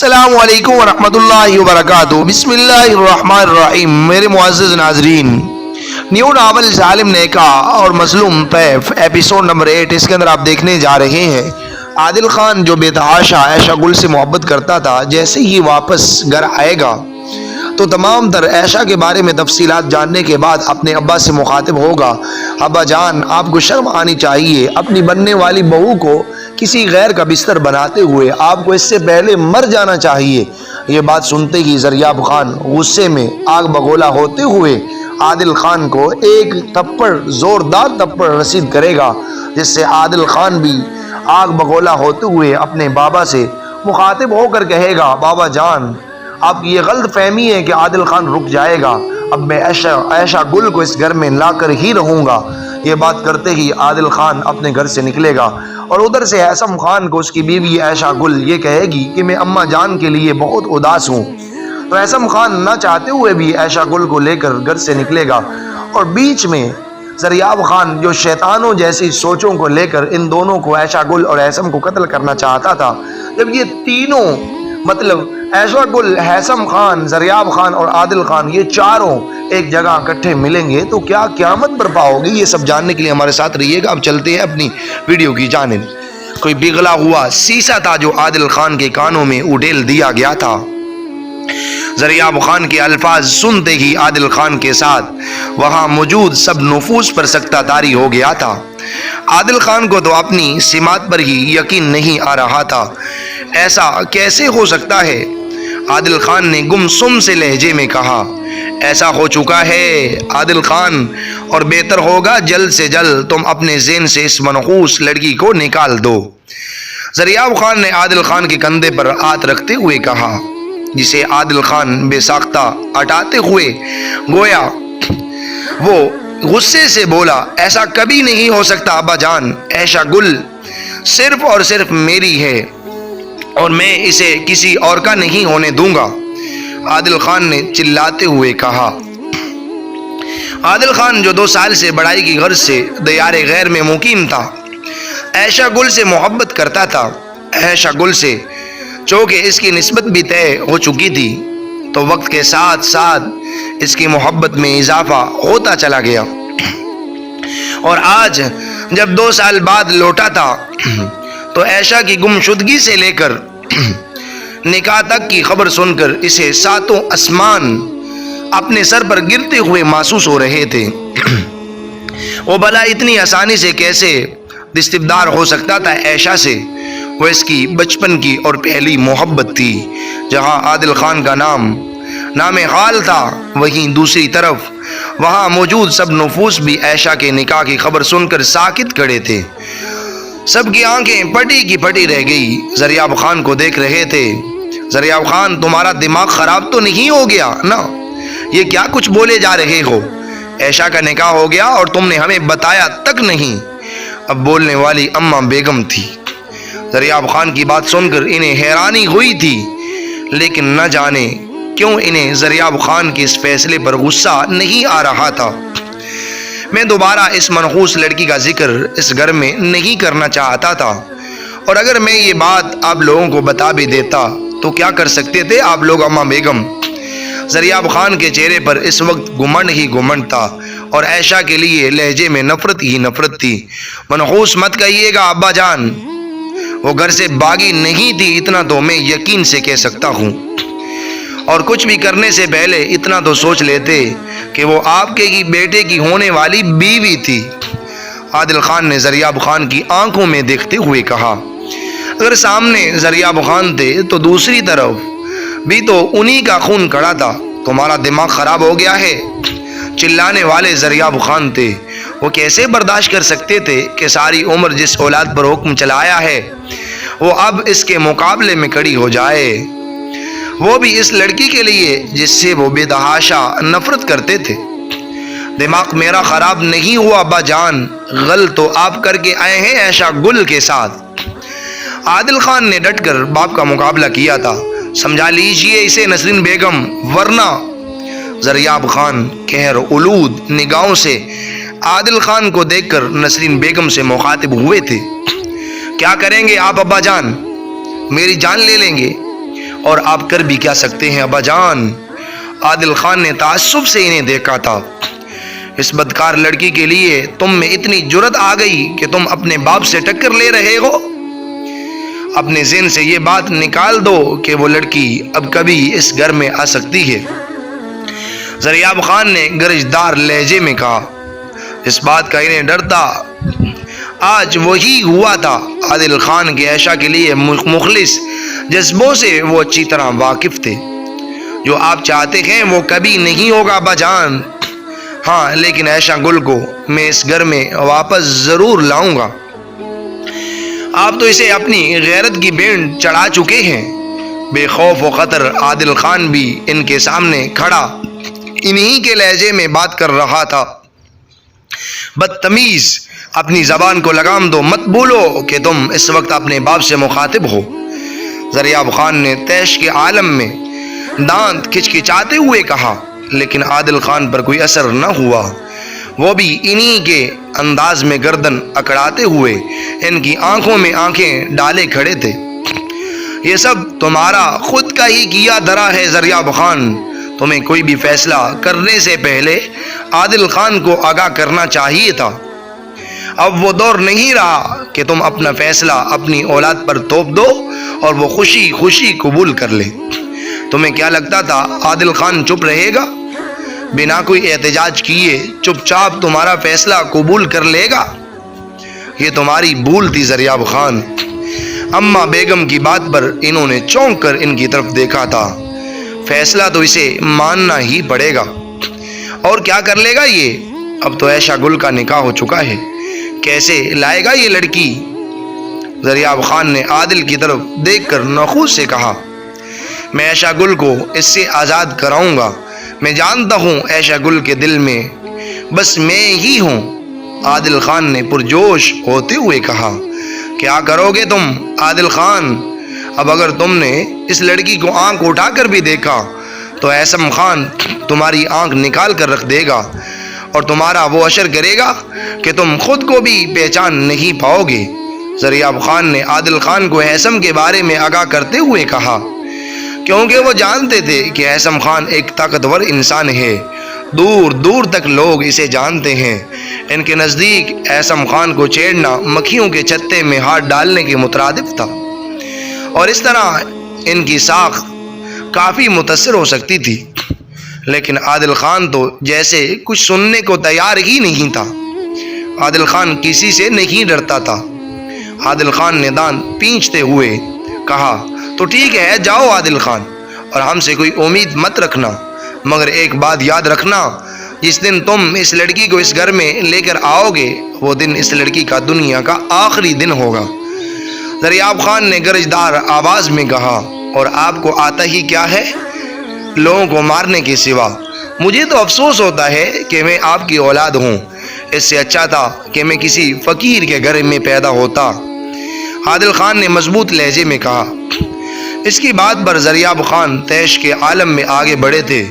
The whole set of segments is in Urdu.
السلام علیکم ورحمۃ اللہ وبرکاتہ۔ بسم اللہ الرحمن الرحیم۔ میرے معزز ناظرین، نیو ناول ظالم نیکا اور مظلوم طیف ایپیسوڈ نمبر 8، اس کے اندر آپ دیکھنے جا رہے ہیں عادل خان جو بے تحاشا عائشہ گل سے محبت کرتا تھا، جیسے ہی واپس گھر آئے گا تو تمام تر عائشہ کے بارے میں تفصیلات جاننے کے بعد اپنے ابا سے مخاطب ہوگا، ابا جان آپ کو شرم آنی چاہیے، اپنی بننے والی بہو کو کسی غیر کا بستر بناتے ہوئے آپ کو اس سے پہلے مر جانا چاہیے۔ یہ بات سنتے ہی زریاب خان غصے میں آگ بگولا ہوتے ہوئے عادل خان کو ایک تھپڑ، زوردار تھپڑ رسید کرے گا، جس سے عادل خان بھی آگ بگولا ہوتے ہوئے اپنے بابا سے مخاطب ہو کر کہے گا، بابا جان آپ یہ غلط فہمی ہے کہ عادل خان رک جائے گا، اب میں عائشہ گل کو اس گھر میں لا کر ہی رہوں گا۔ یہ بات کرتے ہی عادل خان اپنے گھر سے نکلے گا اور ادھر سے ہیثم خان کو اس کی بیوی عائشہ گل یہ کہے گی کہ میں اماں جان کے لیے بہت اداس ہوں۔ تو ہیثم خان نہ چاہتے ہوئے بھی عائشہ گل کو لے کر گھر سے نکلے گا اور بیچ میں زریاب خان جو شیطانوں جیسی سوچوں کو لے کر ان دونوں کو، عائشہ گل اور ہیثم کو قتل کرنا چاہتا تھا، جب یہ تینوں مطلب عائشہ گل، ہیثم خان، زریاب خان اور عادل خان یہ چاروں ایک جگہ اکٹھے ملیں گے تو کیا قیامت برپا ہوگی، یہ سب جاننے کے لیے ہمارے ساتھ رہیے گا۔ اب چلتے ہیں اپنی ویڈیو کی جانب۔ کوئی پگھلا ہوا سیسا تھا جو عادل خان کے کانوں میں اڈیل دیا گیا تھا۔ زریاب خان کے الفاظ سنتے ہی عادل خان کے ساتھ وہاں موجود سب نفوس پر سکتہ طاری ہو گیا تھا۔ عادل خان کو تو اپنی سماعت پر ہی یقین نہیں آ رہا تھا، ایسا کیسے ہو سکتا ہے؟ عادل خان نے گمسم سے لہجے میں کہا، ایسا ہو چکا ہے عادل خان، اور بہتر ہوگا جلد سے جلد تم اپنے ذہن سے اس منحوس لڑکی کو نکال دو۔ زریاب خان نے عادل خان کے کندھے پر ہاتھ رکھتے ہوئے کہا، جسے عادل خان بے ساختہ ہٹاتے ہوئے گویا وہ غصے سے بولا، ایسا کبھی نہیں ہو سکتا ابا جان، عائشہ گل صرف اور صرف میری ہے اور میں اسے کسی اور کا نہیں ہونے دوں گا۔ عادل خان نے چلاتے ہوئے کہا۔ عادل خان جو 2 سال سے بڑائی کی غرض سے دیار غیر میں مقیم تھا، عائشہ گل سے محبت کرتا تھا، عائشہ گل سے چونکہ اس کی نسبت بھی طے ہو چکی تھی تو وقت کے ساتھ ساتھ اس کی محبت میں اضافہ ہوتا چلا گیا، اور آج جب 2 سال بعد لوٹا تھا تو عائشہ کی گمشدگی سے لے کر نکاح تک کی خبر سن کر اسے 7 آسمان اپنے سر پر گرتے ہوئے محسوس ہو رہے تھے۔ وہ بھلا اتنی آسانی سے کیسے دستبردار ہو سکتا تھا عائشہ سے؟ وہ اس کی بچپن کی اور پہلی محبت تھی۔ جہاں عادل خان کا نام حال تھا، وہیں دوسری طرف وہاں موجود سب نفوس بھی عائشہ کے نکاح کی خبر سن کر ساکت کھڑے تھے۔ سب کی آنکھیں پٹی کی پٹی رہ گئی، زریاب خان کو دیکھ رہے تھے۔ زریاب خان تمہارا دماغ خراب تو نہیں ہو گیا نا؟ یہ کیا کچھ بولے جا رہے ہو؟ عائشہ کا نکاح ہو گیا اور تم نے ہمیں بتایا تک نہیں۔ اب بولنے والی اماں بیگم تھی۔ زریاب خان کی بات سن کر انہیں حیرانی ہوئی تھی، لیکن نہ جانے کیوں انہیں زریاب خان کے اس فیصلے پر غصہ نہیں آ رہا تھا۔ میں دوبارہ اس منحوس لڑکی کا ذکر اس گھر میں نہیں کرنا چاہتا تھا، اور اگر میں یہ بات آپ لوگوں کو بتا بھی دیتا تو کیا کر سکتے تھے آپ لوگ اماں بیگم؟ زریاب خان کے چہرے پر اس وقت گھمنڈ ہی گھمنڈ تھا اور عائشہ کے لیے لہجے میں نفرت ہی نفرت تھی۔ منحوس مت کہیے گا ابا جان، وہ گھر سے باغی نہیں تھی، اتنا تو میں یقین سے کہہ سکتا ہوں، اور کچھ بھی کرنے سے پہلے اتنا تو سوچ لیتے کہ وہ آپ کے ہی بیٹے کی ہونے والی بیوی تھی۔ عادل خان نے زریاب خان کی آنکھوں میں دیکھتے ہوئے کہا، اگر سامنے زریاب خان تھے تو دوسری طرف بھی تو انہی کا خون کڑا تھا۔ تمہارا دماغ خراب ہو گیا ہے؟ چلانے والے زریاب خان تھے۔ وہ کیسے برداشت کر سکتے تھے کہ ساری عمر جس اولاد پر حکم چلایا ہے وہ اب اس کے مقابلے میں کھڑی ہو جائے، وہ بھی اس لڑکی کے لیے جس سے وہ بے تحاشا نفرت کرتے تھے۔ دماغ میرا خراب نہیں ہوا ابا جان، غلط تو آپ کر کے آئے ہیں عائشہ گل کے ساتھ۔ عادل خان نے ڈٹ کر باپ کا مقابلہ کیا تھا، سمجھا لیجئے اسے نسرین بیگم، ورنہ زریاب خان قہر آلود نگاہوں سے عادل خان کو دیکھ کر نسرین بیگم سے مخاطب ہوئے تھے۔ کیا کریں گے آپ ابا جان؟ میری جان لے لیں گے؟ اور آپ کر بھی کیا سکتے ہیں ابا جان؟ عادل خان نے تعصب سے انہیں دیکھا تھا۔ اس بدکار لڑکی کے لیے تم میں اتنی جرت آ گئی کہ تم اپنے باپ سے ٹکر لے رہے ہو؟ اپنے ذہن سے یہ بات نکال دو کہ وہ لڑکی اب کبھی اس گھر میں آ سکتی ہے۔ زریاب خان نے گرجدار لہجے میں کہا۔ اس بات کا انہیں ڈر تھا۔ آج وہی ہوا تھا۔ عادل خان کے عائشہ کے لیے مخلص جذبوں سے وہ اچھی طرح واقف تھے۔ جو آپ چاہتے ہیں وہ کبھی نہیں ہوگا ابا جان۔ ہاں، لیکن عائشہ گل کو میں اس گھر میں واپس ضرور لاؤں گا۔ آپ تو اسے اپنی غیرت کی بینڈ چڑھا چکے ہیں۔ بے خوف و خطر عادل خان بھی ان کے سامنے کھڑا انہی کے لہجے میں بات کر رہا تھا۔ بدتمیز، اپنی زبان کو لگام دو، مت بھولو کہ تم اس وقت اپنے باپ سے مخاطب ہو۔ زریاب خان نے طیش کے عالم میں دانت کھچکچاتے ہوئے کہا، لیکن عادل خان پر کوئی اثر نہ ہوا۔ وہ بھی انہی کے انداز میں گردن اکڑاتے ہوئے ان کی آنکھوں میں آنکھیں ڈالے کھڑے تھے۔ یہ سب تمہارا خود کا ہی کیا دھرا ہے زریاب خان۔ تمہیں کوئی بھی فیصلہ کرنے سے پہلے عادل خان کو آگاہ کرنا چاہیے تھا۔ اب وہ دور نہیں رہا کہ تم اپنا فیصلہ اپنی اولاد پر تھوپ دو اور وہ خوشی خوشی قبول کر لے۔ تمہیں کیا لگتا تھا عادل خان چپ رہے گا؟ بنا کوئی احتجاج کیے چپ چاپ تمہارا فیصلہ قبول کر لے گا؟ یہ تمہاری بھول تھی زریاب خان۔ اماں بیگم کی بات پر انہوں نے چونک کر ان کی طرف دیکھا تھا۔ فیصلہ تو اسے ماننا ہی پڑے گا۔ اور کیا کر لے گا یہ؟ اب تو عائشہ گل کا نکاح ہو چکا ہے، کیسے لائے گا یہ لڑکی؟ زریاب خان نے عادل کی طرف دیکھ کر نخوت سے کہا، میں عائشہ گل کو اس سے آزاد کراؤں گا۔ میں جانتا ہوں عائشہ گل کے دل میں بس میں ہی ہوں۔ عادل خان نے پرجوش ہوتے ہوئے کہا، کیا کرو گے تم عادل خان؟ اب اگر تم نے اس لڑکی کو آنکھ اٹھا کر بھی دیکھا تو عیسم خان تمہاری آنکھ نکال کر رکھ دے گا اور تمہارا وہ اشر کرے گا کہ تم خود کو بھی پہچان نہیں پاؤ گے۔ زریاب خان نے عادل خان کو عیسم کے بارے میں آگاہ کرتے ہوئے کہا، کیونکہ وہ جانتے تھے کہ عیسم خان ایک طاقتور انسان ہے۔ دور دور تک لوگ اسے جانتے ہیں۔ ان کے نزدیک عیسم خان کو چھیڑنا مکھیوں کے چھتے میں ہاتھ ڈالنے کے مترادف تھا، اور اس طرح ان کی ساکھ کافی متاثر ہو سکتی تھی۔ لیکن عادل خان تو جیسے کچھ سننے کو تیار ہی نہیں تھا۔ عادل خان کسی سے نہیں ڈرتا تھا۔ عادل خان نے دانت پینچتے ہوئے کہا، تو ٹھیک ہے، جاؤ عادل خان، اور ہم سے کوئی امید مت رکھنا، مگر ایک بات یاد رکھنا، جس دن تم اس لڑکی کو اس گھر میں لے کر آؤ گے وہ دن اس لڑکی کا دنیا کا آخری دن ہوگا۔ زریاب خان نے گرجدار آواز میں کہا، اور آپ کو آتا ہی کیا ہے لوگوں کو مارنے کے سوا؟ مجھے تو افسوس ہوتا ہے کہ میں آپ کی اولاد ہوں۔ اس سے اچھا تھا کہ میں کسی فقیر کے گھر میں پیدا ہوتا۔ عادل خان نے مضبوط لہجے میں کہا۔ اس کی بات پر زریاب خان طیش کے عالم میں آگے بڑھے تھے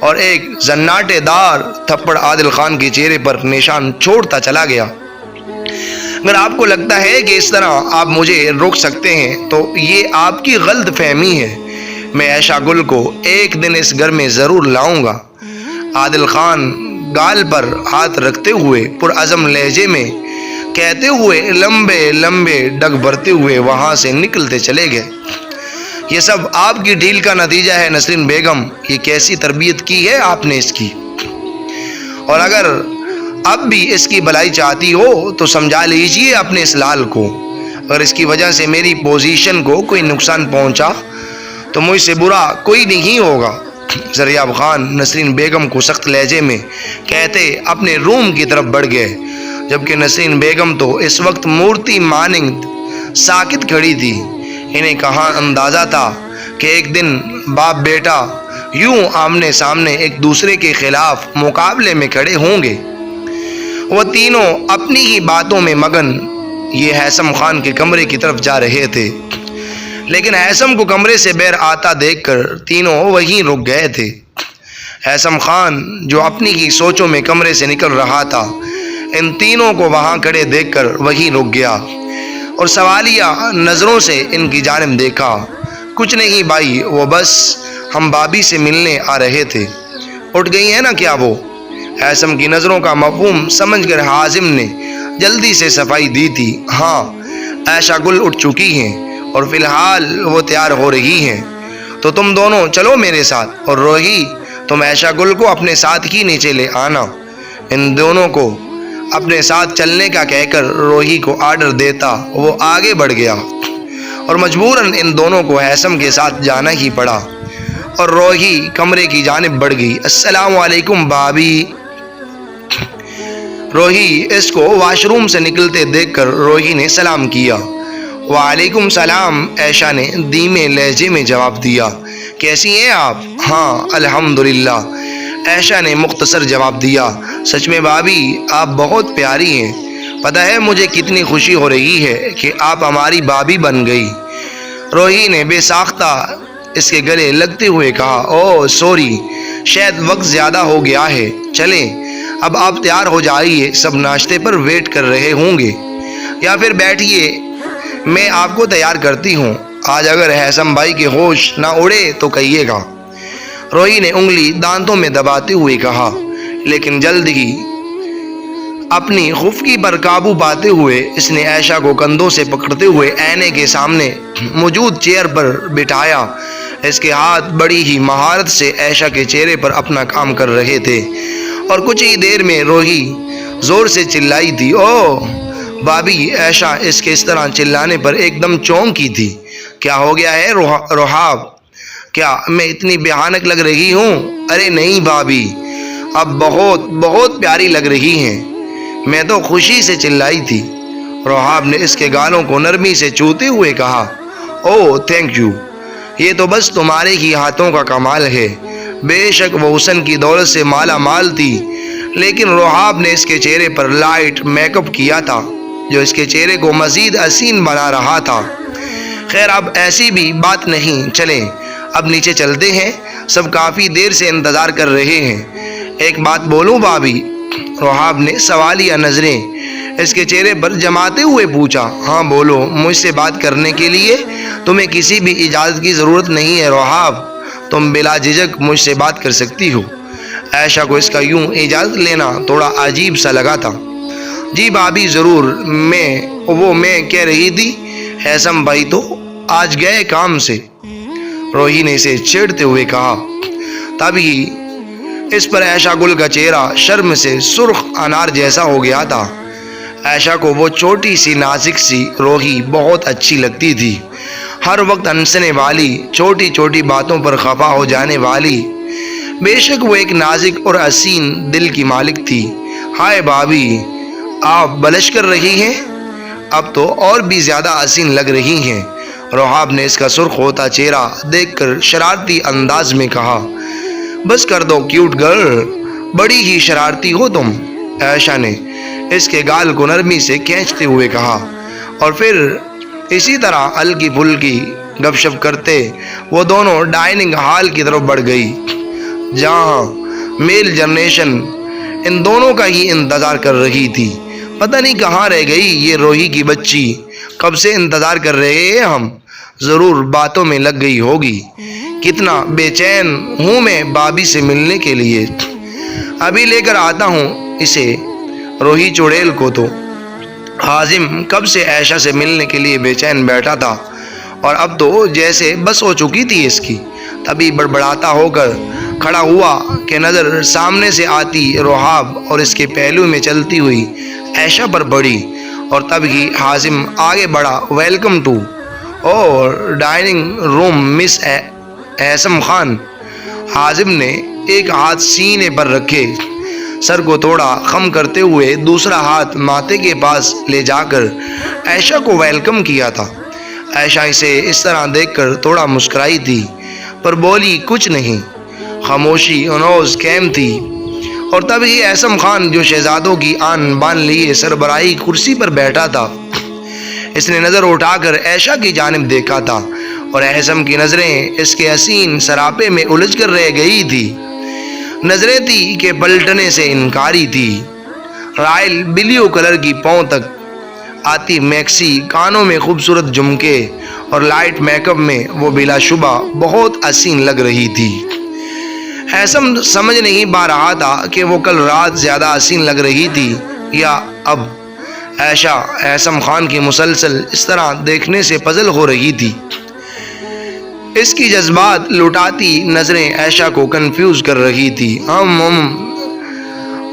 اور ایک زناٹے دار تھپڑ عادل خان کے چہرے پر نشان چھوڑتا چلا گیا۔ اگر آپ کو لگتا ہے کہ اس طرح آپ مجھے روک سکتے ہیں تو یہ آپ کی غلط فہمی ہے۔ میں عائشہ گل کو ایک دن اس گھر میں ضرور لاؤں گا۔ عادل خان گال پر ہاتھ رکھتے ہوئے پرعزم لہجے میں کہتے ہوئے لمبے لمبے ڈگ بھرتے ہوئے وہاں سے نکلتے چلے گئے۔ یہ سب آپ کی ڈھیل کا نتیجہ ہے نسرین بیگم۔ یہ کیسی تربیت کی ہے آپ نے اس کی؟ اور اگر اب بھی اس کی بھلائی چاہتی ہو تو سمجھا لیجئے اپنے اس لال کو۔ اگر اس کی وجہ سے میری پوزیشن کو کوئی نقصان پہنچا تو مجھ سے برا کوئی نہیں ہوگا۔ زریاب خان نسرین بیگم کو سخت لہجے میں کہتے اپنے روم کی طرف بڑھ گئے، جبکہ نسرین بیگم تو اس وقت مورتی مانند ساکت کھڑی تھی۔ انہیں کہاں اندازہ تھا کہ ایک دن باپ بیٹا یوں آمنے سامنے ایک دوسرے کے خلاف مقابلے میں کھڑے ہوں گے۔ وہ تینوں اپنی ہی باتوں میں مگن یہ عیسم خان کے کمرے کی طرف جا رہے تھے، لیکن عیسم کو کمرے سے باہر آتا دیکھ کر تینوں وہیں رک گئے تھے۔ عیسم خان جو اپنی ہی سوچوں میں کمرے سے نکل رہا تھا، ان تینوں کو وہاں کھڑے دیکھ کر وہیں رک گیا اور سوالیہ نظروں سے ان کی جانب دیکھا۔ کچھ نہیں بھائی، وہ بس ہم بابی سے ملنے آ رہے تھے۔ اٹھ گئی ہیں نا کیا وہ؟ ایسم کی نظروں کا مفہوم سمجھ کر حازم نے جلدی سے صفائی دی تھی۔ ہاں، عائشہ گل اٹھ چکی ہیں اور فی الحال وہ تیار ہو رہی ہیں، تو تم دونوں چلو میرے ساتھ، اور روحی تم عائشہ گل کو اپنے ساتھ ہی نیچے لے آنا۔ ان دونوں کو اپنے ساتھ چلنے کا کہہ کر روحی کو آرڈر دیتا وہ آگے بڑھ گیا، اور مجبوراً ان دونوں کو ایسم کے ساتھ جانا ہی پڑا، اور روحی کمرے کی جانب بڑھ گئی۔ السلام علیکم بھابی۔ روحی اس کو واش روم سے نکلتے دیکھ کر روحی نے سلام کیا۔ وعلیکم السلام، عائشہ نے دھیمے لہجے میں جواب دیا۔ کیسی ہیں آپ؟ ہاں الحمدللہ، عائشہ نے مختصر جواب دیا۔ سچ میں بھابی آپ بہت پیاری ہیں، پتہ ہے مجھے کتنی خوشی ہو رہی ہے کہ آپ ہماری بھابی بن گئی۔ روحی نے بے ساختہ اس کے گلے لگتے ہوئے کہا۔ اوہ سوری، شاید وقت زیادہ ہو گیا ہے، چلیں اب آپ تیار ہو جائیے، سب ناشتے پر ویٹ کر رہے ہوں گے، یا پھر بیٹھیے میں آپ کو تیار کرتی ہوں۔ آج اگر حیثم بھائی کے ہوش نہ اڑے تو کہیے گا، روحی نے انگلی دانتوں میں دباتے ہوئے کہا، لیکن جلد ہی اپنی خفگی پر قابو پاتے ہوئے اس نے عائشہ کو کندھوں سے پکڑتے ہوئے آئینے کے سامنے موجود چیئر پر بٹھایا۔ اس کے ہاتھ بڑی ہی مہارت سے عائشہ کے چہرے پر اپنا کام کر رہے تھے، اور کچھ ہی دیر میں روحی زور سے چلائی تھی۔ اوہ بھابی! عائشہ اس کے اس طرح چلانے پر ایک دم چونکی تھی۔ کیا ہو گیا ہے روحاب؟ کیا میں اتنی بھیانک لگ رہی ہوں؟ ارے نہیں بھابی، اب بہت بہت پیاری لگ رہی ہیں، میں تو خوشی سے چلائی تھی۔ روحاب نے اس کے گالوں کو نرمی سے چوتے ہوئے کہا۔ اوہ تھینک یو، یہ تو بس تمہارے ہی ہاتھوں کا کمال ہے۔ بے شک وہ حسن کی دولت سے مالا مال تھی، لیکن روحاب نے اس کے چہرے پر لائٹ میک اپ کیا تھا جو اس کے چہرے کو مزید حسین بنا رہا تھا۔ خیر اب ایسی بھی بات نہیں، چلیں اب نیچے چلتے ہیں، سب کافی دیر سے انتظار کر رہے ہیں۔ ایک بات بولوں بھابی؟ روحاب نے سوالیہ نظریں اس کے چہرے پر جماتے ہوئے پوچھا۔ ہاں بولو، مجھ سے بات کرنے کے لیے تمہیں کسی بھی اجازت کی ضرورت نہیں ہے روحاب، تم بلا جھجک مجھ سے بات کر سکتی ہو۔ عائشہ کو اس کا یوں اجازت لینا تھوڑا عجیب سا لگا تھا۔ جی بھابی ضرور، میں کہہ رہی تھی حیثم بھائی تو آج گئے کام سے، روحی نے اسے چھیڑتے ہوئے کہا۔ تبھی اس پر عائشہ گل کا چہرہ شرم سے سرخ انار جیسا ہو گیا تھا۔ عائشہ کو وہ چھوٹی سی نازک سی روحی بہت اچھی لگتی تھی، ہر وقت ہنسنے والی، چھوٹی چھوٹی باتوں پر خفا ہو جانے والی۔ بے شک وہ ایک نازک اور حسین دل کی مالک تھی۔ ہائے بھابی، آپ بلش کر رہی ہیں، اب تو اور بھی زیادہ حسین لگ رہی ہیں، روحاب نے اس کا سرخ ہوتا چہرہ دیکھ کر شرارتی انداز میں کہا۔ بس کر دو کیوٹ گرل، بڑی ہی شرارتی ہو تم، عائشہ نے اس کے گال کو نرمی سے کھینچتے ہوئے کہا، اور پھر اسی طرح ہلکی پھلکی گپ شپ کرتے وہ دونوں ڈائننگ ہال کی طرف بڑھ گئی، جہاں میل جنریشن ان دونوں کا ہی انتظار کر رہی تھی۔ پتہ نہیں کہاں رہ گئی یہ روحی کی بچی، کب سے انتظار کر رہے ہیں ہم، ضرور باتوں میں لگ گئی ہوگی۔ کتنا بے چین ہوں میں بابی سے ملنے کے لیے، ابھی لے کر آتا ہوں اسے، روحی چڑیل کو۔ تو حازم کب سے عائشہ سے ملنے کے لیے بے چین بیٹھا تھا، اور اب تو جیسے بس ہو چکی تھی اس کی۔ تبھی بڑبڑاتا ہو کر کھڑا ہوا کہ نظر سامنے سے آتی روحاب اور اس کے پہلو میں چلتی ہوئی عائشہ پر پڑی، اور تب ہی حازم آگے بڑھا۔ ویلکم ٹو اور ڈائننگ روم مس حیثم خان۔ حازم نے ایک ہاتھ سینے پر رکھے، سر کو تھوڑا خم کرتے ہوئے دوسرا ہاتھ ماتھے کے پاس لے جا کر عائشہ کو ویلکم کیا تھا۔ عائشہ اسے اس طرح دیکھ کر تھوڑا مسکرائی تھی، پر بولی کچھ نہیں، خاموشی انوز قائم تھی۔ اور تب ہی حیثم خان جو شہزادوں کی آن بان لیے سربراہی کرسی پر بیٹھا تھا، اس نے نظر اٹھا کر عائشہ کی جانب دیکھا تھا، اور حیثم کی نظریں اس کے حسین سراپے میں الجھ کر رہ گئی تھی۔ نظریں تھی کہ پلٹنے سے انکاری تھی۔ رائل بلیو کلر کی پاؤں تک آتی میکسی، کانوں میں خوبصورت جھمکے اور لائٹ میک اپ میں وہ بلا شبہ بہت حسین لگ رہی تھی۔ ہیثم سمجھ نہیں پا رہا تھا کہ وہ کل رات زیادہ حسین لگ رہی تھی یا اب۔ عائشہ ہیثم خان کی مسلسل اس طرح دیکھنے سے پزل ہو رہی تھی۔ اس کی جذبات لٹاتی نظریں عائشہ کو کنفیوز کر رہی تھی۔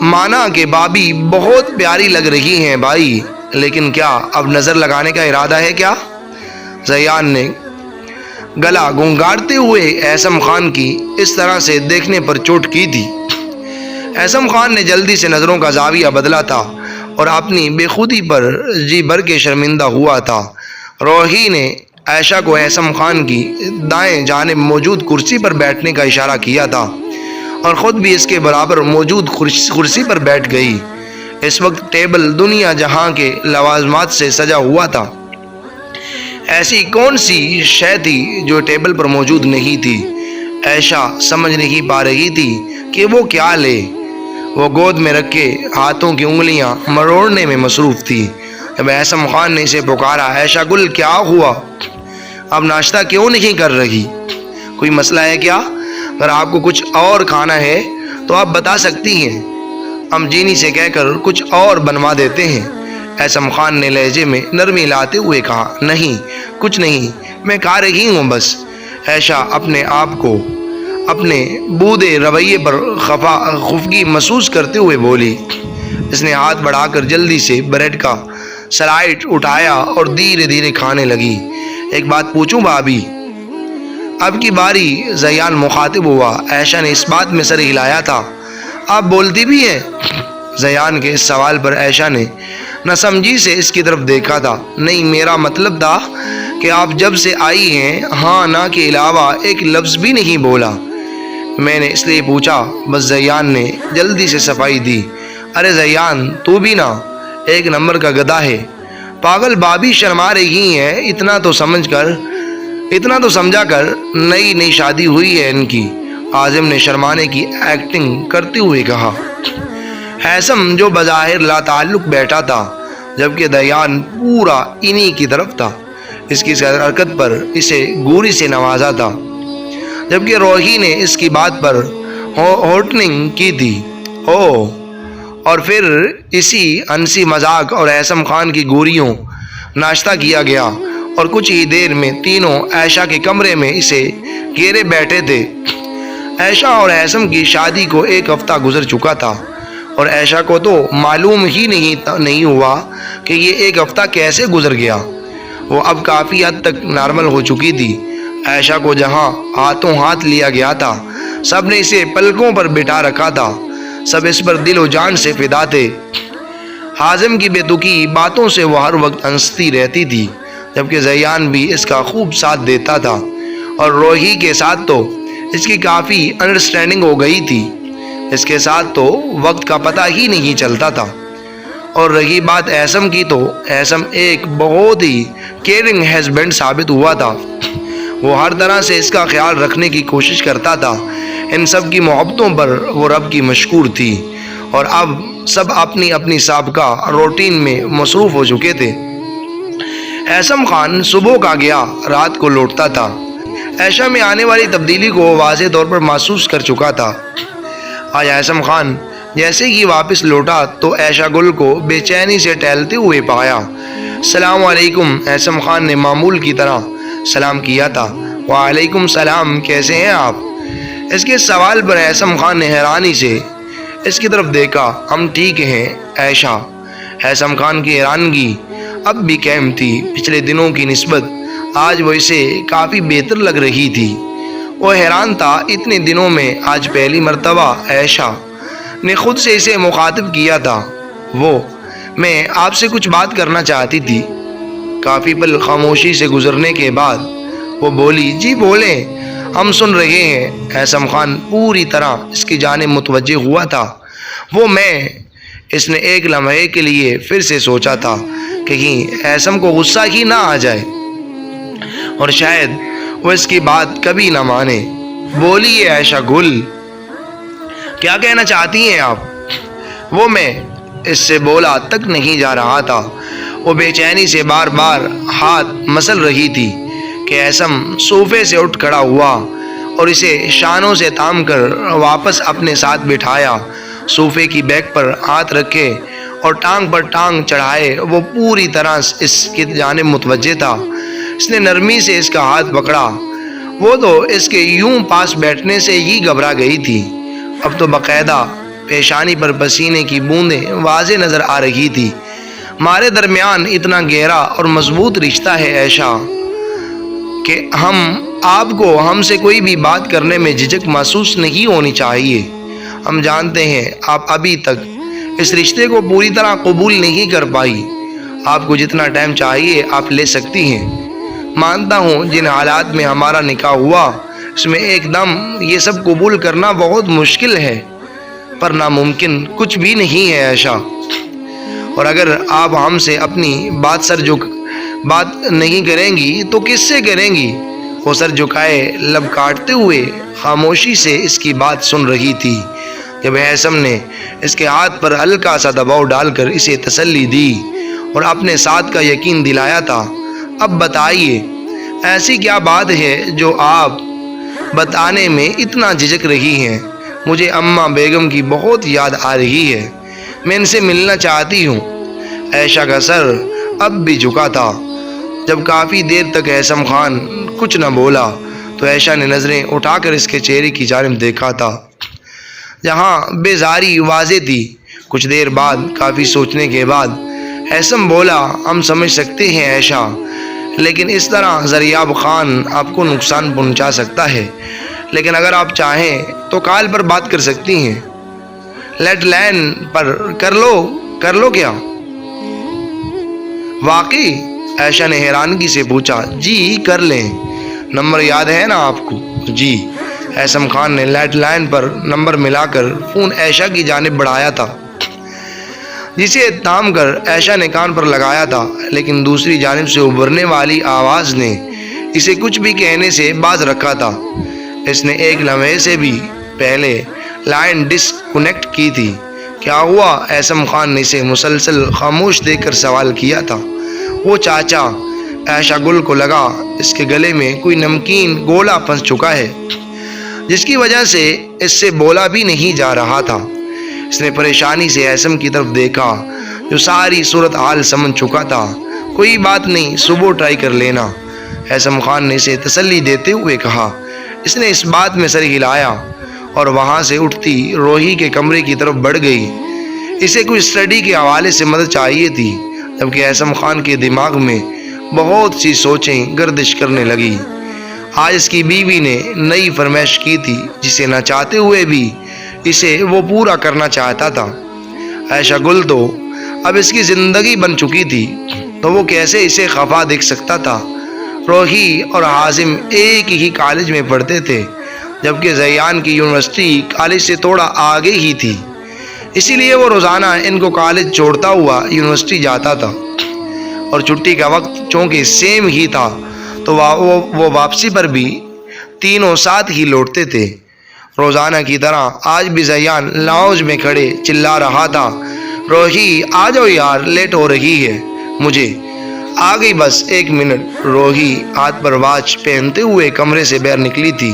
مانا کہ بھابی بہت پیاری لگ رہی ہیں بھائی، لیکن کیا اب نظر لگانے کا ارادہ ہے کیا؟ زیان نے گلا گنگاڑتے ہوئے ہیثم خان کی اس طرح سے دیکھنے پر چوٹ کی تھی۔ ہیثم خان نے جلدی سے نظروں کا زاویہ بدلا تھا اور اپنی بے خودی پر جی بھر کے شرمندہ ہوا تھا۔ روحی نے عائشہ کو ہیثم خان کی دائیں جانب موجود کرسی پر بیٹھنے کا اشارہ کیا تھا اور خود بھی اس کے برابر موجود کرسی پر بیٹھ گئی۔ اس وقت ٹیبل دنیا جہاں کے لوازمات سے سجا ہوا تھا۔ ایسی کون سی شے تھی جو ٹیبل پر موجود نہیں تھی؟ عائشہ سمجھ نہیں پا رہی تھی کہ وہ کیا لے۔ وہ گود میں رکھے ہاتھوں کی انگلیاں مروڑنے میں مصروف تھی۔ جب ہیثم خان نے اسے پکارا، عائشہ گل کیا ہوا؟ اب ناشتہ کیوں نہیں کر رہی؟ کوئی مسئلہ ہے کیا؟ اگر آپ کو کچھ اور کھانا ہے تو آپ بتا سکتی ہیں، ہم جینی سے کہہ کر کچھ اور بنوا دیتے ہیں۔ ہیثم خان نے لہجے میں نرمی لاتے ہوئے کہا، نہیں کچھ نہیں، میں کھا رہی ہوں بس۔ عائشہ اپنے آپ کو اپنے بودے رویے پر خفگی محسوس کرتے ہوئے بولی۔ اس نے ہاتھ بڑھا کر جلدی سے بریڈ کا سلائٹ اٹھایا اور دھیرے دھیرے کھانے لگی۔ ایک بات پوچھوں بھابی؟ اب کی باری زیان مخاطب ہوا۔ عائشہ نے اس بات میں سر ہلایا تھا، آپ بولتی بھی ہیں؟ زیان کے اس سوال پر عائشہ نے نہ سمجھی سے اس کی طرف دیکھا تھا۔ نہیں، میرا مطلب تھا کہ آپ جب سے آئی ہیں ہاں نہ کے علاوہ ایک لفظ بھی نہیں بولا۔ میں نے اس لیے پوچھا بس، زیان نے جلدی سے صفائی دی۔ ارے زیان، تو بھی نا ایک نمبر کا گدھا ہے، پاگل بھابی شرما رہی ہیں۔ اتنا تو سمجھا کر نئی شادی ہوئی ہے ان کی، عازم نے شرمانے کی ایکٹنگ کرتے ہوئے کہا۔ ہیثم جو بظاہر لا تعلق بیٹھا تھا جبکہ زیان پورا انہی کی طرف تھا، اس کی حرکت پر اسے گوری سے نوازا تھا، جبکہ روحی نے اس کی بات پر ہوٹنگ کی تھی۔ اور پھر اسی ہنسی مذاق اور ہیثم خان کی گوریوں ناشتہ کیا گیا اور کچھ ہی دیر میں تینوں عائشہ کے کمرے میں اسے گھیرے بیٹھے تھے۔ عائشہ اور ہیثم کی شادی کو 1 ہفتہ گزر چکا تھا اور عائشہ کو تو معلوم ہی نہیں ہوا کہ یہ 1 ہفتہ کیسے گزر گیا۔ وہ اب کافی حد تک نارمل ہو چکی تھی۔ عائشہ کو جہاں ہاتھوں ہاتھ لیا گیا تھا، سب نے اسے پلکوں پر بٹھا رکھا تھا، سب اس پر دل و جان سے فدا تھے۔ حازم کی بے تکی باتوں سے وہ ہر وقت ہنستی رہتی تھی، جبکہ زیان بھی اس کا خوب ساتھ دیتا تھا، اور روحی کے ساتھ تو اس کی کافی انڈرسٹینڈنگ ہو گئی تھی۔ اس کے ساتھ تو وقت کا پتہ ہی نہیں چلتا تھا۔ اور رہی بات ہیثم کی، تو ہیثم ایک بہت ہی کیئرنگ ہسبینڈ ثابت ہوا تھا۔ وہ ہر طرح سے اس کا خیال رکھنے کی کوشش کرتا تھا۔ ان سب کی محبتوں پر وہ رب کی مشکور تھی، اور اب سب اپنی اپنی سابقہ روٹین میں مصروف ہو چکے تھے۔ ہیثم خان صبح کا گیا، رات کو لوٹتا تھا۔ عائشہ میں آنے والی تبدیلی کو واضح طور پر محسوس کر چکا تھا۔ آج ہیثم خان جیسے ہی واپس لوٹا تو عائشہ گل کو بے چینی سے ٹہلتے ہوئے پایا۔ السلام علیکم، ہیثم خان نے معمول کی طرح سلام کیا تھا۔ وعلیکم السلام، کیسے ہیں آپ؟ اس کے سوال پر ہیثم خان نے حیرانی سے اس کی طرف دیکھا۔ ہم ٹھیک ہیں عائشہ۔ ہیثم خان کی حیرانگی اب بھی قائم تھی۔ پچھلے دنوں کی نسبت آج وہ اسے کافی بہتر لگ رہی تھی۔ وہ حیران تھا، اتنے دنوں میں آج پہلی مرتبہ عائشہ نے خود سے اسے مخاطب کیا تھا۔ میں آپ سے کچھ بات کرنا چاہتی تھی۔ کافی پل خاموشی سے گزرنے کے بعد وہ بولی، جی بولیں، ہم سن رہے ہیں۔ ہیثم خان پوری طرح اس کی جانب متوجہ ہوا تھا۔ اس نے ایک لمحے کے لیے پھر سے سوچا تھا، کہیں ہیثم کو غصہ ہی نہ آ جائے اور شاید وہ اس کی بات کبھی نہ مانے۔ بولیے عائشہ گل، کیا کہنا چاہتی ہیں آپ؟ میں اس سے بولا تک نہیں جا رہا تھا وہ بے چینی سے بار بار ہاتھ مسل رہی تھی کہ ایسم صوفے سے اٹھ کھڑا ہوا اور اسے شانوں سے تھام کر واپس اپنے ساتھ بٹھایا۔ صوفے کی بیک پر ہاتھ رکھے اور ٹانگ پر ٹانگ چڑھائے وہ پوری طرح اس کی جانب متوجہ تھا۔ اس نے نرمی سے اس کا ہاتھ پکڑا۔ وہ تو اس کے یوں پاس بیٹھنے سے ہی گھبرا گئی تھی، اب تو باقاعدہ پیشانی پر پسینے کی بوندیں واضح نظر آ رہی تھی۔ ہمارے درمیان اتنا گہرا اور مضبوط رشتہ ہے عائشہ کہ آپ کو ہم سے کوئی بھی بات کرنے میں جھجک محسوس نہیں ہونی چاہیے۔ ہم جانتے ہیں آپ ابھی تک اس رشتے کو پوری طرح قبول نہیں کر پائی۔ آپ کو جتنا ٹائم چاہیے آپ لے سکتی ہیں۔ مانتا ہوں جن حالات میں ہمارا نکاح ہوا اس میں ایک دم یہ سب قبول کرنا بہت مشکل ہے، پر ناممکن کچھ بھی نہیں ہے عائشہ۔ اور اگر آپ ہم سے اپنی بات نہیں کریں گی تو کس سے کریں گی؟ وہ سر جھکائے لب کاٹتے ہوئے خاموشی سے اس کی بات سن رہی تھی۔ جب ایسم نے اس کے ہاتھ پر ہلکا سا دباؤ ڈال کر اسے تسلی دی اور اپنے ساتھ کا یقین دلایا تھا، اب بتائیے ایسی کیا بات ہے جو آپ بتانے میں اتنا جھجک رہی ہیں؟ مجھے اماں بیگم کی بہت یاد آ رہی ہے، میں ان سے ملنا چاہتی ہوں۔ عائشہ کا سر اب بھی جھکا تھا۔ جب کافی دیر تک ایسم خان کچھ نہ بولا تو عائشہ نے نظریں اٹھا کر اس کے چہرے کی جانب دیکھا تھا، جہاں بیزاری واضح تھی۔ کچھ دیر بعد کافی سوچنے کے بعد ایسم بولا، ہم سمجھ سکتے ہیں عائشہ، لیکن اس طرح زریاب خان آپ کو نقصان پہنچا سکتا ہے، لیکن اگر آپ چاہیں تو کال پر بات کر سکتی ہیں۔ لیٹ لائن پر کر لو کیا؟ واقعی؟ عائشہ نے حیرانگی سے پوچھا۔ جی کر لیں، نمبر یاد ہے نا آپ کو؟ جی۔ ایسم خان نے لیٹ لائن پر نمبر ملا کر فون عائشہ کی جانب بڑھایا تھا، جسے تھام کر عائشہ نے کان پر لگایا تھا، لیکن دوسری جانب سے ابھرنے والی آواز نے اسے کچھ بھی کہنے سے باز رکھا تھا۔ اس نے ایک لمحے سے بھی پہلے لائن ڈسکنیکٹ کی تھی۔ کیا ہوا؟ ایسم خان نے اسے مسلسل خاموش دیکھ کر سوال کیا تھا۔ وہ چاچا، عائشہ گل کو لگا اس کے گلے میں کوئی نمکین گولا پھنس چکا ہے، جس کی وجہ سے اس سے بولا بھی نہیں جا رہا تھا۔ اس نے پریشانی سے ایسم کی طرف دیکھا جو ساری صورت حال سمجھ چکا تھا۔ کوئی بات نہیں، صبح ٹرائی کر لینا، ایسم خان نے اسے تسلی دیتے ہوئے کہا۔ اس نے اس بات میں سر ہلایا اور وہاں سے اٹھتی روہی کے کمرے کی طرف بڑھ گئی۔ اسے کوئی اسٹڈی کے حوالے سے مدد چاہیے تھی، جبکہ ایسم خان کے دماغ میں بہت سی سوچیں گردش کرنے لگی۔ آج اس کی بیوی نے نئی فرمائش کی تھی جسے نہ چاہتے ہوئے بھی اسے وہ پورا کرنا چاہتا تھا۔ عائشہ گل تو اب اس کی زندگی بن چکی تھی، تو وہ کیسے اسے خفا دیکھ سکتا تھا؟ روحی اور حازم ایک ہی کالج میں پڑھتے تھے، جبکہ زیان کی یونیورسٹی کالج سے تھوڑا آگے ہی تھی، اسی لیے وہ روزانہ ان کو کالج چھوڑتا ہوا یونیورسٹی جاتا تھا، اور چھٹی کا وقت چونکہ سیم ہی تھا تو وہ واپسی پر بھی تینوں ساتھ ہی لوٹتے تھے۔ روزانہ کی طرح آج بھی زیان لاؤنج میں کھڑے چلا رہا تھا، روحی آ جاؤ یار، لیٹ ہو رہی ہے مجھے۔ آ گئی بس 1 منٹ۔ روحی ہاتھ پر واچ پہنتے ہوئے کمرے سے باہر نکلی تھی،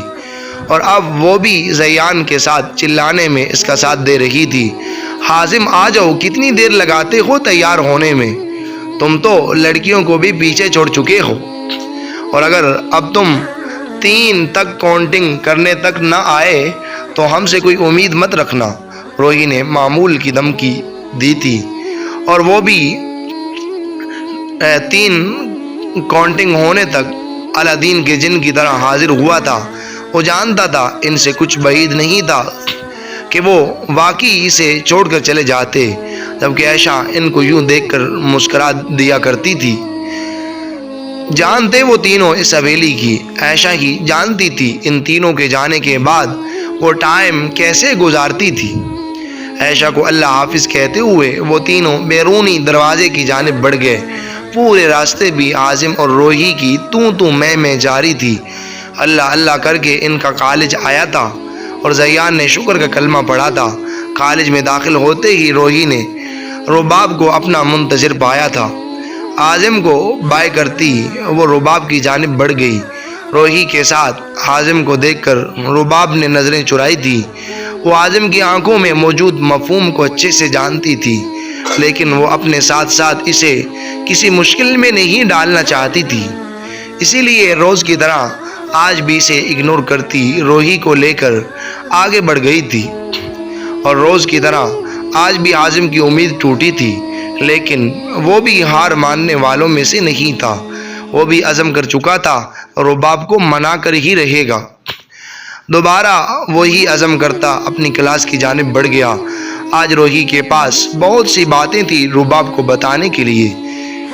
اور اب وہ بھی زیان کے ساتھ چلانے میں اس کا ساتھ دے رہی تھی۔ حازم آ جاؤ، کتنی دیر لگاتے ہو تیار ہونے میں؟ تم تو لڑکیوں کو بھی پیچھے چھوڑ چکے ہو، اور اگر اب تم 3 تک کاؤنٹنگ کرنے تک نہ آئے تو ہم سے کوئی امید مت رکھنا۔ روہی نے معمول کی دھمکی دی تھی، اور وہ بھی 3 کاؤنٹنگ ہونے تک الادین کے جن کی طرح حاضر ہوا تھا۔ وہ جانتا تھا ان سے کچھ بعید نہیں تھا کہ وہ واقعی اسے چھوڑ کر چلے جاتے، جبکہ عائشہ ان کو یوں دیکھ کر مسکرا دیا کرتی تھی۔ جانتے وہ تینوں اس حویلی کی، عائشہ ہی جانتی تھی ان تینوں کے جانے کے بعد وہ ٹائم کیسے گزارتی تھی۔ عائشہ کو اللہ حافظ کہتے ہوئے وہ تینوں بیرونی دروازے کی جانب بڑھ گئے۔ پورے راستے بھی عازم اور روحی کی تو میں جاری تھی۔ اللہ اللہ کر کے ان کا کالج آیا تھا، اور زیان نے شکر کا کلمہ پڑھا تھا۔ کالج میں داخل ہوتے ہی روحی نے رباب کو اپنا منتظر پایا تھا۔ حازم کو بائے کرتی وہ رباب کی جانب بڑھ گئی۔ روحی کے ساتھ حازم کو دیکھ کر رباب نے نظریں چرائی تھی۔ وہ حازم کی آنکھوں میں موجود مفہوم کو اچھے سے جانتی تھی، لیکن وہ اپنے ساتھ ساتھ اسے کسی مشکل میں نہیں ڈالنا چاہتی تھی، اسی لیے روز کی طرح آج بھی اسے اگنور کرتی روحی کو لے کر آگے بڑھ گئی تھی۔ اور روز کی طرح آج بھی حازم کی امید ٹوٹی تھی، لیکن وہ بھی ہار ماننے والوں میں سے نہیں تھا۔ وہ بھی عزم کر چکا تھا رباب کو منا کر ہی رہے گا۔ دوبارہ وہی عزم کرتا اپنی کلاس کی جانب بڑھ گیا۔ آج روحی کے پاس بہت سی باتیں تھی رباب کو بتانے کے لیے،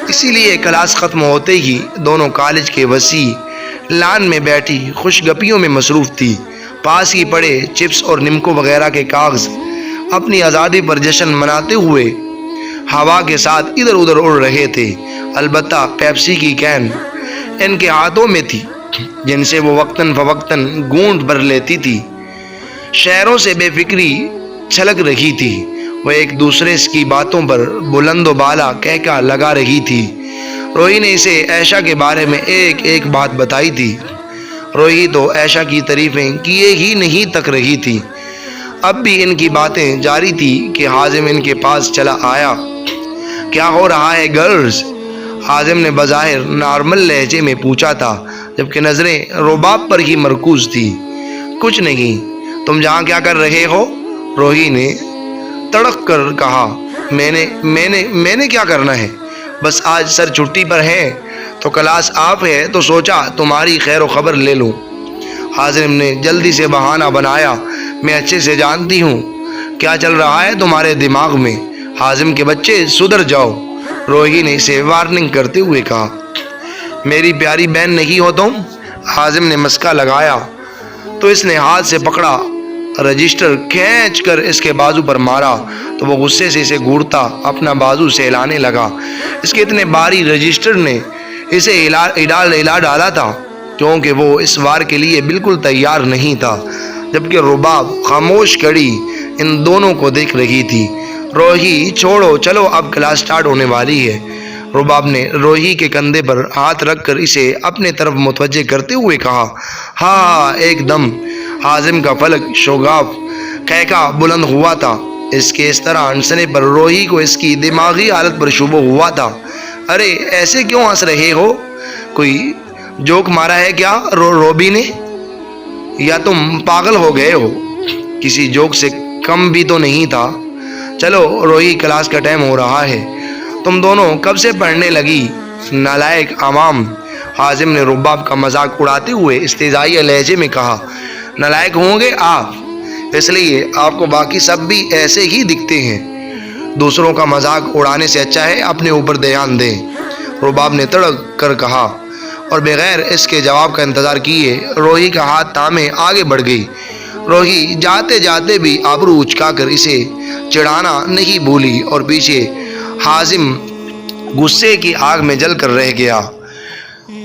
اسی لیے کلاس ختم ہوتے ہی دونوں کالج کے وسیع لان میں بیٹھی خوش گپیوں میں مصروف تھی۔ پاس ہی پڑے چپس اور نمکو وغیرہ کے کاغذ اپنی آزادی پر جشن مناتے ہوئے ہوا کے ساتھ ادھر ادھر اڑ رہے تھے۔ البتہ پیپسی کی کین ان کے ہاتھوں میں تھی، جن سے وہ وقتاً فوقتاً گونٹ بھر لیتی تھی۔ شہروں سے بے فکری چھلک رہی تھی۔ وہ ایک دوسرے کی باتوں پر بلند و بالا کہکا لگا رہی تھی۔ روحی نے اسے عائشہ کے بارے میں ایک ایک بات بتائی تھی۔ روحی تو عائشہ کی تعریفیں کیے ہی نہیں تک رہی تھی۔ اب بھی ان کی باتیں جاری تھی کہ حازم ان کے پاس چلا آیا۔ کیا ہو رہا ہے گرلز؟ حازم نے بظاہر نارمل لہجے میں پوچھا تھا، جبکہ نظریں رباب پر ہی مرکوز تھی۔ کچھ نہیں، تم جہاں کیا کر رہے ہو؟ روحی نے تڑک کر کہا۔ میں نے کیا کرنا ہے؟ بس آج سر چھٹی پر ہے تو کلاس آف ہے، تو سوچا تمہاری خیر و خبر لے لوں۔ حازم نے جلدی سے بہانہ بنایا۔ میں اچھے سے جانتی ہوں کیا چل رہا ہے تمہارے دماغ میں۔ حازم کے بچے سدھر جاؤ، روحی نے اسے وارننگ کرتے ہوئے کہا۔ میری پیاری بہن نہیں ہو تم؟ حازم نے مسکا لگایا تو اس نے ہاتھ سے پکڑا رجسٹر کھینچ کر اس کے بازو پر مارا تو وہ غصے سے اسے گھورتا اپنا بازو سہلانے لگا۔ اس کے اتنے باری رجسٹر نے اسے ہلا ڈالا تھا کیونکہ وہ اس وار کے لیے بالکل تیار نہیں تھا، جبکہ رباب خاموش کھڑی ان دونوں کو دیکھ رہی تھی۔ روحی چھوڑو، چلو اب کلاس سٹارٹ ہونے والی ہے۔ رباب نے روحی کے کندھے پر ہاتھ رکھ کر اسے اپنے طرف متوجہ کرتے ہوئے کہا۔ ہاں ایک دم۔ حازم کا فلک شوگاف کہکا بلند ہوا تھا۔ اس کے اس طرح ہنسنے پر روحی کو اس کی دماغی حالت پر شبہ ہوا تھا۔ ارے ایسے کیوں ہنس رہے ہو؟ کوئی جوک مارا ہے کیا روبی نے؟ یا تم پاگل ہو گئے ہو؟ کسی جوک سے کم بھی تو نہیں تھا۔ چلو روحی، کلاس کا ٹائم ہو رہا ہے۔ تم دونوں کب سے پڑھنے لگی نالائق عوام؟ حازم نے رباب کا مذاق اڑاتے ہوئے استہزائیہ لہجے میں کہا۔ نالائق ہوں گے آپ، اس لیے آپ کو باقی سب بھی ایسے ہی دکھتے ہیں۔ دوسروں کا مذاق اڑانے سے اچھا ہے اپنے اوپر دھیان دیں، رباب نے تڑک کر کہا، اور بغیر اس کے جواب کا انتظار کیے روحی کا ہاتھ تھامے آگے بڑھ گئی۔ روحی جاتے جاتے بھی آبرو اچکا کر اسے چڑھانا نہیں بھولی اور پیچھے حازم غصے کی آگ میں جل کر رہ گیا۔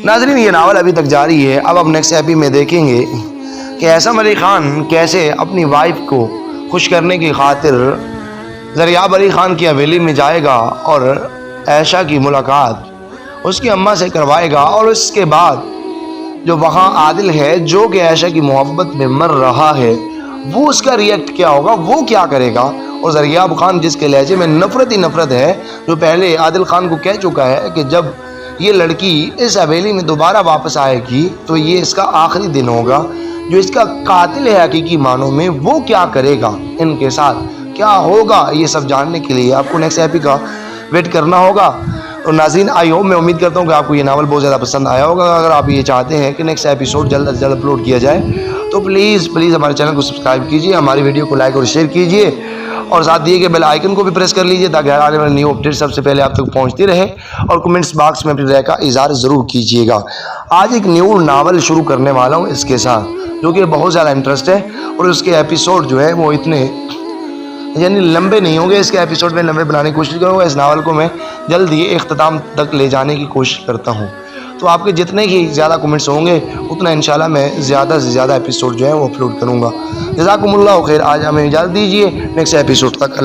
ناظرین، یہ ناول ابھی تک جاری ہے۔ اب نیکسٹ ایپی میں دیکھیں گے کہ احسن علی خان کیسے اپنی وائف کو خوش کرنے کی خاطر زریاب علی خان کی حویلی میں جائے گا اور عائشہ کی ملاقات اس کی اماں سے کروائے گا، اور اس کے بعد جو وہاں عادل ہے جو کہ عائشہ کی محبت میں مر رہا ہے، وہ اس کا ریئیکٹ کیا ہوگا، وہ کیا کرے گا۔ اور زریاب خان جس کے لہجے میں نفرت ہی نفرت ہے، جو پہلے عادل خان کو کہہ چکا ہے کہ جب یہ لڑکی اس حویلی میں دوبارہ واپس آئے گی تو یہ اس کا آخری دن ہوگا، جو اس کا قاتل ہے حقیقی معنوں میں، وہ کیا کرے گا، ان کے ساتھ کیا ہوگا، یہ سب جاننے کے لیے آپ کو نیکسٹ ایپی کا ویٹ کرنا ہوگا۔ اور ناظرین، آئی ہوپ، میں امید کرتا ہوں کہ آپ کو یہ ناول بہت زیادہ پسند آیا ہوگا۔ اگر آپ یہ چاہتے ہیں کہ نیکسٹ ایپیسوڈ جلد از جلد اپلوڈ کیا جائے تو پلیز ہمارے چینل کو سبسکرائب کیجیے، ہماری ویڈیو کو لائک اور شیئر کیجیے، اور ساتھ دیے گئے بیل آئیکن کو بھی پریس کر لیجیے تاکہ ہر آنے والی نیو اپڈیٹ سب سے پہلے آپ تک پہنچتی رہے، اور کمنٹس باکس میں اپنی رائے کا اظہار ضرور کیجیے گا۔ آج ایک نیو ناول شروع کرنے والا ہوں اس کے ساتھ، جو کہ بہت زیادہ انٹرسٹ ہے، اور اس کے ایپیسوڈ جو ہے وہ اتنے لمبے نہیں ہوں گے۔ اس کے ایپیسوڈ میں لمبے بنانے کی کوشش کروں گا۔ اس ناول کو میں جلد ہی اختتام تک لے جانے کی کوشش کرتا ہوں، تو آپ کے جتنے ہی زیادہ کمنٹس ہوں گے اتنا انشاءاللہ میں زیادہ سے زیادہ ایپیسوڈ جو ہے وہ اپلوڈ کروں گا۔ جزاکم اللہ خیر، آج ہمیں اجازت دیجیے، نیکسٹ ایپیسوڈ تک۔